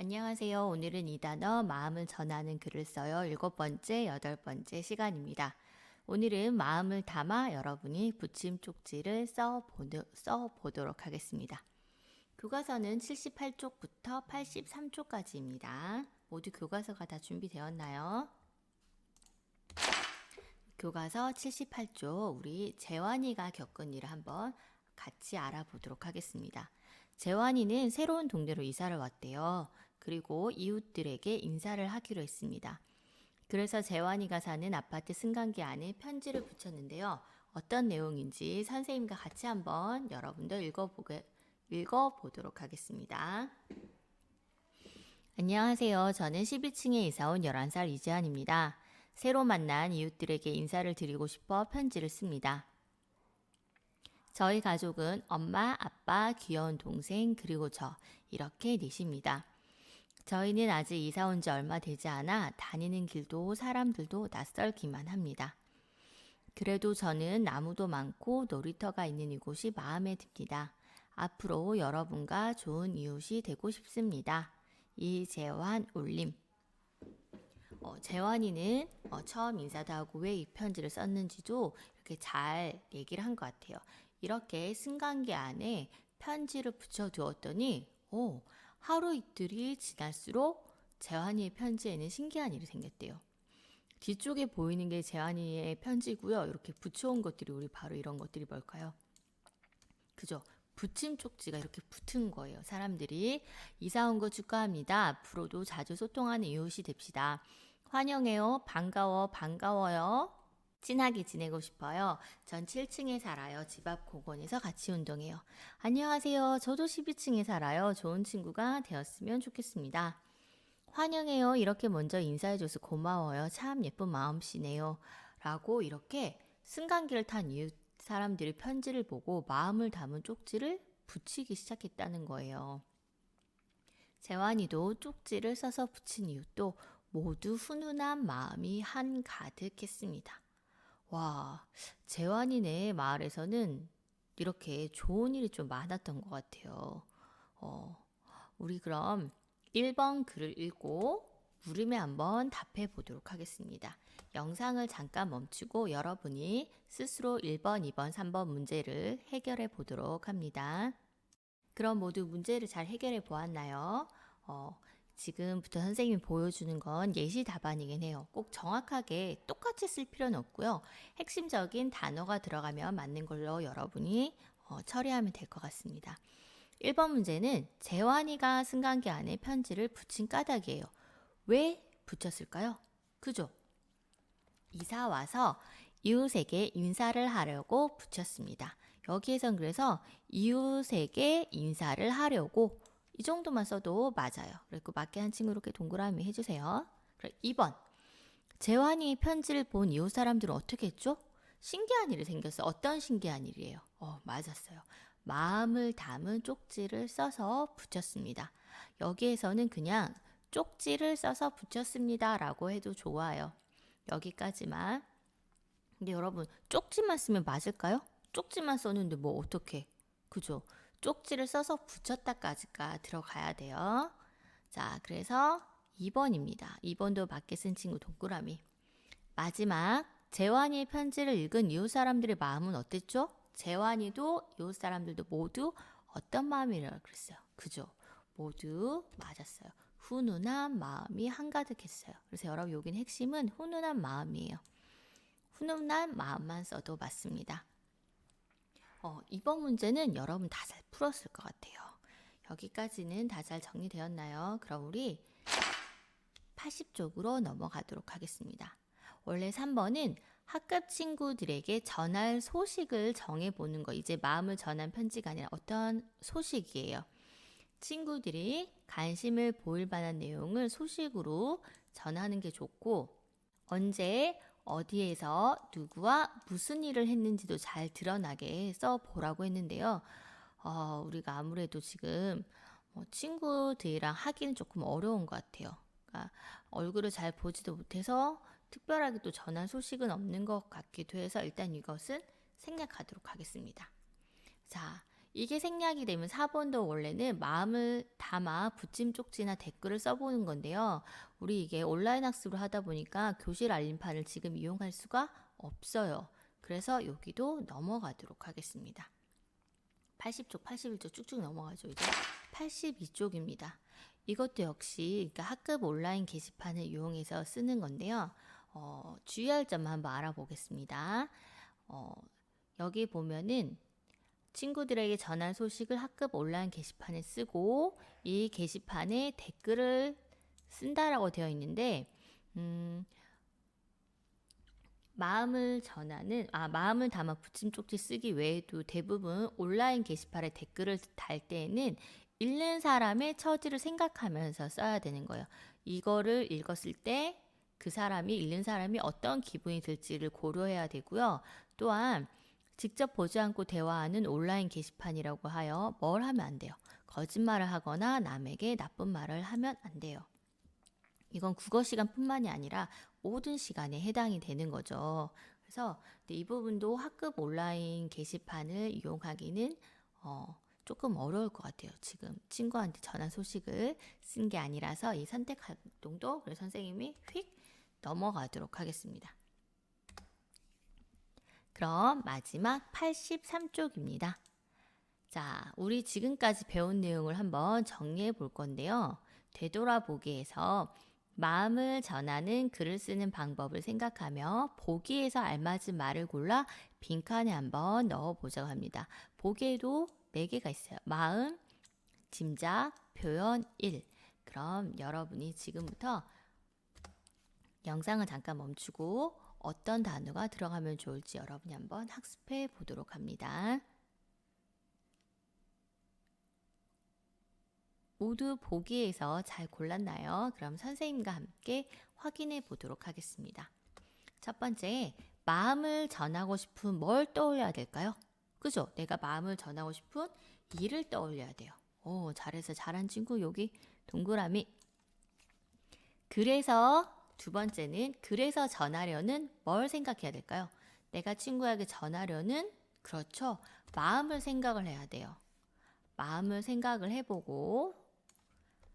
안녕하세요. 오늘은 이 단어 마음을 전하는 글을 써요. 7번째, 8번째 시간입니다. 오늘은 마음을 담아 여러분이 붙임 쪽지를 써보도록 하겠습니다. 교과서는 78쪽부터 83쪽까지입니다. 모두 교과서가 다 준비되었나요? 교과서 78쪽 우리 재환이가 겪은 일을 한번 같이 알아보도록 하겠습니다. 재환이는 새로운 동네로 이사를 왔대요. 그리고 이웃들에게 인사를 하기로 했습니다. 그래서 재환이가 사는 아파트 승강기 안에 편지를 붙였는데요. 어떤 내용인지 선생님과 같이 한번 여러분도 읽어보도록 하겠습니다. 안녕하세요. 저는 12층에 이사 온 11살 이재환입니다. 새로 만난 이웃들에게 인사를 드리고 싶어 편지를 씁니다. 저희 가족은 엄마, 아빠, 귀여운 동생, 그리고 저 이렇게 넷입니다. 저희는 아직 이사 온 지 얼마 되지 않아 다니는 길도 사람들도 낯설기만 합니다. 그래도 저는 나무도 많고 놀이터가 있는 이곳이 마음에 듭니다. 앞으로 여러분과 좋은 이웃이 되고 싶습니다. 이재환 올림. 재환이는 처음 인사도 하고 왜 이 편지를 썼는지도 이렇게 잘 얘기를 한 것 같아요. 이렇게 승강기 안에 편지를 붙여두었더니 하루 이틀이 지날수록 재환이의 편지에는 신기한 일이 생겼대요. 뒤쪽에 보이는 게 재환이의 편지고요. 이렇게 붙여온 것들이 우리 바로 이런 것들이 뭘까요? 그죠? 붙임 쪽지가 이렇게 붙은 거예요. 사람들이 이사 온 거 축하합니다. 앞으로도 자주 소통하는 이웃이 됩시다. 환영해요. 반가워요. 친하게 지내고 싶어요. 전 7층에 살아요. 집 앞 공원에서 같이 운동해요. 안녕하세요. 저도 12층에 살아요. 좋은 친구가 되었으면 좋겠습니다. 환영해요. 이렇게 먼저 인사해줘서 고마워요. 참 예쁜 마음씨네요. 라고 이렇게 승강기를 탄 이웃 사람들이 편지를 보고 마음을 담은 쪽지를 붙이기 시작했다는 거예요. 재환이도 쪽지를 써서 붙인 이웃도 모두 훈훈한 마음이 한가득했습니다. 와, 재환이네 마을에서는 이렇게 좋은 일이 좀 많았던 것 같아요. 우리 그럼 1번 글을 읽고 물음에 한번 답해 보도록 하겠습니다. 영상을 잠깐 멈추고 여러분이 스스로 1번, 2번, 3번 문제를 해결해 보도록 합니다. 그럼 모두 문제를 잘 해결해 보았나요? 지금부터 선생님이 보여주는 건 예시 답안이긴 해요. 꼭 정확하게 똑같이 쓸 필요는 없고요. 핵심적인 단어가 들어가면 맞는 걸로 여러분이 처리하면 될 것 같습니다. 1번 문제는 재환이가 승강기 안에 편지를 붙인 까닭이에요. 왜 붙였을까요? 그죠? 이사 와서 이웃에게 인사를 하려고 붙였습니다. 여기에선 그래서 이웃에게 인사를 하려고 이 정도만 써도 맞아요. 그리고 맞게 한 친구 이렇게 동그라미 해주세요. 2번. 재환이 편지를 본 이웃 사람들은 어떻게 했죠? 신기한 일이 생겼어요. 어떤 신기한 일이에요? 맞았어요. 마음을 담은 쪽지를 써서 붙였습니다. 여기에서는 그냥 쪽지를 써서 붙였습니다 라고 해도 좋아요. 여기까지만. 근데 여러분, 쪽지만 쓰면 맞을까요? 쪽지만 썼는데 뭐 어떻게? 그죠? 쪽지를 써서 붙였다까지가 들어가야 돼요. 자, 그래서 2번입니다. 2번도 맞게 쓴 친구 동그라미. 마지막, 재환이의 편지를 읽은 이웃 사람들의 마음은 어땠죠? 재환이도 이웃 사람들도 모두 어떤 마음이라고 그랬어요? 그죠? 모두 맞았어요. 훈훈한 마음이 한가득했어요. 그래서 여러분 여기는 핵심은 훈훈한 마음이에요. 훈훈한 마음만 써도 맞습니다. 이번 문제는 여러분 다 잘 풀었을 것 같아요. 여기까지는 다 잘 정리되었나요? 그럼 우리 80쪽으로 넘어가도록 하겠습니다. 원래 3번은 학급 친구들에게 전할 소식을 정해보는 거, 이제 마음을 전한 편지가 아니라 어떤 소식이에요. 친구들이 관심을 보일 만한 내용을 소식으로 전하는 게 좋고, 언제 어디에서 누구와 무슨 일을 했는지도 잘 드러나게 써보라고 했는데요. 우리가 아무래도 지금 친구들이랑 하기는 조금 어려운 것 같아요. 그러니까 얼굴을 잘 보지도 못해서 특별하게 또 전한 소식은 없는 것 같기도 해서 일단 이것은 생략하도록 하겠습니다. 자, 이게 생략이 되면 4번도 원래는 마음을 담아 붙임 쪽지나 댓글을 써보는 건데요. 우리 이게 온라인 학습을 하다 보니까 교실 알림판을 지금 이용할 수가 없어요. 그래서 여기도 넘어가도록 하겠습니다. 80쪽, 81쪽 쭉쭉 넘어가죠. 이제 82쪽입니다. 이것도 역시 그러니까 학급 온라인 게시판을 이용해서 쓰는 건데요. 주의할 점만 한번 알아보겠습니다. 여기 보면은 친구들에게 전할 소식을 학급 온라인 게시판에 쓰고 이 게시판에 댓글을 쓴다라고 되어 있는데 마음을 담아 붙임 쪽지 쓰기 외에도 대부분 온라인 게시판에 댓글을 달 때에는 읽는 사람의 처지를 생각하면서 써야 되는 거예요. 이거를 읽었을 때 그 사람이 읽는 사람이 어떤 기분이 들지를 고려해야 되고요. 또한 직접 보지 않고 대화하는 온라인 게시판이라고 하여 뭘 하면 안 돼요. 거짓말을 하거나 남에게 나쁜 말을 하면 안 돼요. 이건 국어 시간뿐만이 아니라 모든 시간에 해당이 되는 거죠. 그래서 이 부분도 학급 온라인 게시판을 이용하기는 조금 어려울 것 같아요. 지금 친구한테 전한 소식을 쓴 게 아니라서 이 선택 활동도 그래서 선생님이 휙 넘어가도록 하겠습니다. 그럼 마지막 83쪽입니다. 자, 우리 지금까지 배운 내용을 한번 정리해 볼 건데요. 되돌아보기에서 마음을 전하는 글을 쓰는 방법을 생각하며 보기에서 알맞은 말을 골라 빈칸에 한번 넣어보자고 합니다. 보기에도 4개가 있어요. 마음, 짐작, 표현, 일. 그럼 여러분이 지금부터 영상을 잠깐 멈추고 어떤 단어가 들어가면 좋을지 여러분이 한번 학습해 보도록 합니다. 모두 보기에서 잘 골랐나요? 그럼 선생님과 함께 확인해 보도록 하겠습니다. 첫 번째, 마음을 전하고 싶은 뭘 떠올려야 될까요? 그죠? 내가 마음을 전하고 싶은 일을 떠올려야 돼요. 오, 잘해서 잘한 친구 여기 동그라미. 그래서 두 번째는 그래서 전하려는 뭘 생각해야 될까요? 내가 친구에게 전하려는 그렇죠. 마음을 생각을 해야 돼요. 마음을 생각을 해보고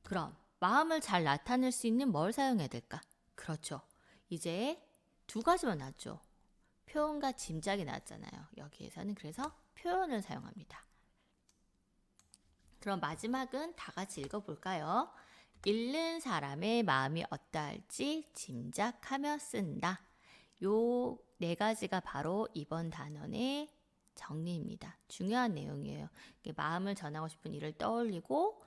그럼 마음을 잘 나타낼 수 있는 뭘 사용해야 될까? 그렇죠. 이제 2가지만 나왔죠. 표현과 짐작이 나왔잖아요. 여기에서는 그래서 표현을 사용합니다. 그럼 마지막은 다 같이 읽어볼까요? 읽는 사람의 마음이 어떠할지 짐작하며 쓴다. 요 4가지가 바로 이번 단원의 정리입니다. 중요한 내용이에요. 마음을 전하고 싶은 일을 떠올리고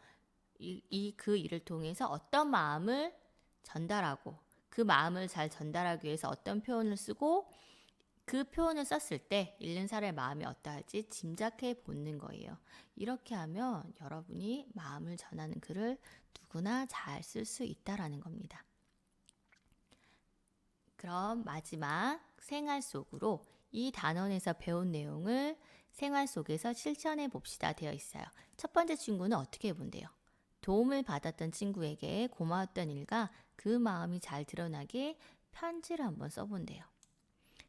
그 일을 통해서 어떤 마음을 전달하고 그 마음을 잘 전달하기 위해서 어떤 표현을 쓰고 그 표현을 썼을 때 읽는 사람의 마음이 어떠할지 짐작해 보는 거예요. 이렇게 하면 여러분이 마음을 전하는 글을 누구나 잘 쓸 수 있다라는 겁니다. 그럼 마지막 생활 속으로 이 단원에서 배운 내용을 생활 속에서 실천해 봅시다 되어 있어요. 첫 번째 친구는 어떻게 해본대요? 도움을 받았던 친구에게 고마웠던 일과 그 마음이 잘 드러나게 편지를 한번 써본대요.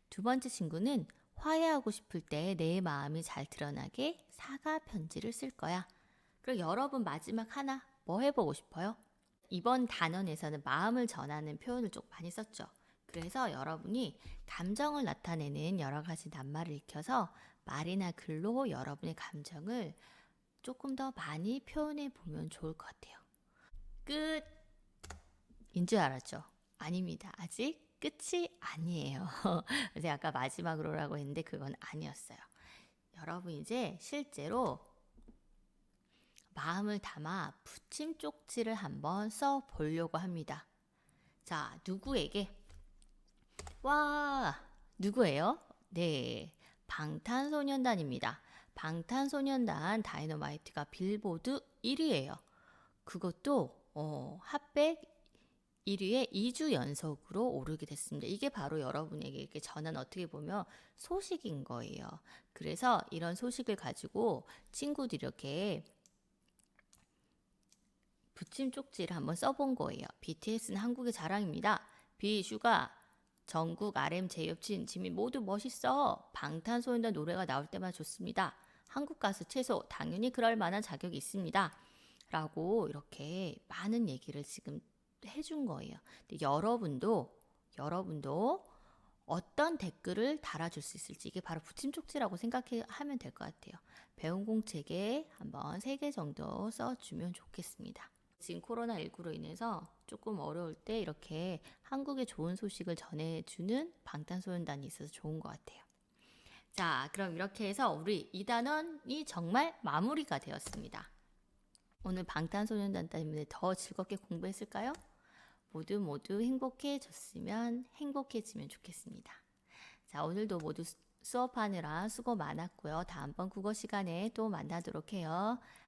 두 번째 친구는 화해하고 싶을 때 내 마음이 잘 드러나게 사과 편지를 쓸 거야. 그럼 여러분 마지막 하나 뭐 해보고 싶어요? 이번 단원에서는 마음을 전하는 표현을 좀 많이 썼죠. 그래서 여러분이 감정을 나타내는 여러 가지 낱말을 익혀서 말이나 글로 여러분의 감정을 조금 더 많이 표현해 보면 좋을 것 같아요. 끝인 줄 알았죠? 아닙니다. 아직 끝이 아니에요. 제가 아까 마지막으로라고 했는데 그건 아니었어요. 여러분 이제 실제로 마음을 담아 붙임 쪽지를 한번 써 보려고 합니다. 자, 누구에게? 와, 누구예요? 네, 방탄소년단입니다. 방탄소년단 다이너마이트가 빌보드 1위예요. 그것도 핫백 1위에 2주 연속으로 오르게 됐습니다. 이게 바로 여러분에게 이렇게 전한 어떻게 보면 소식인 거예요. 그래서 이런 소식을 가지고 친구들이 이렇게 붙임 쪽지를 한번 써본 거예요. BTS는 한국의 자랑입니다. B, 슈가, 정국, RM, 제이홉, 지민 모두 멋있어. 방탄소년단 노래가 나올 때마다 좋습니다. 한국 가수 최소 당연히 그럴 만한 자격이 있습니다. 라고 이렇게 많은 얘기를 지금 해준 거예요. 근데 여러분도 어떤 댓글을 달아줄 수 있을지 이게 바로 붙임쪽지라고 생각하면 될 것 같아요. 배운 공책에 한번 3개 정도 써주면 좋겠습니다. 지금 코로나19로 인해서 조금 어려울 때 이렇게 한국의 좋은 소식을 전해주는 방탄소년단이 있어서 좋은 것 같아요. 자, 그럼 이렇게 해서 우리 2단원이 정말 마무리가 되었습니다. 오늘 방탄소년단 때문에 더 즐겁게 공부했을까요? 모두 행복해지면 좋겠습니다. 자, 오늘도 모두 수업하느라 수고 많았고요. 다음번 국어 시간에 또 만나도록 해요.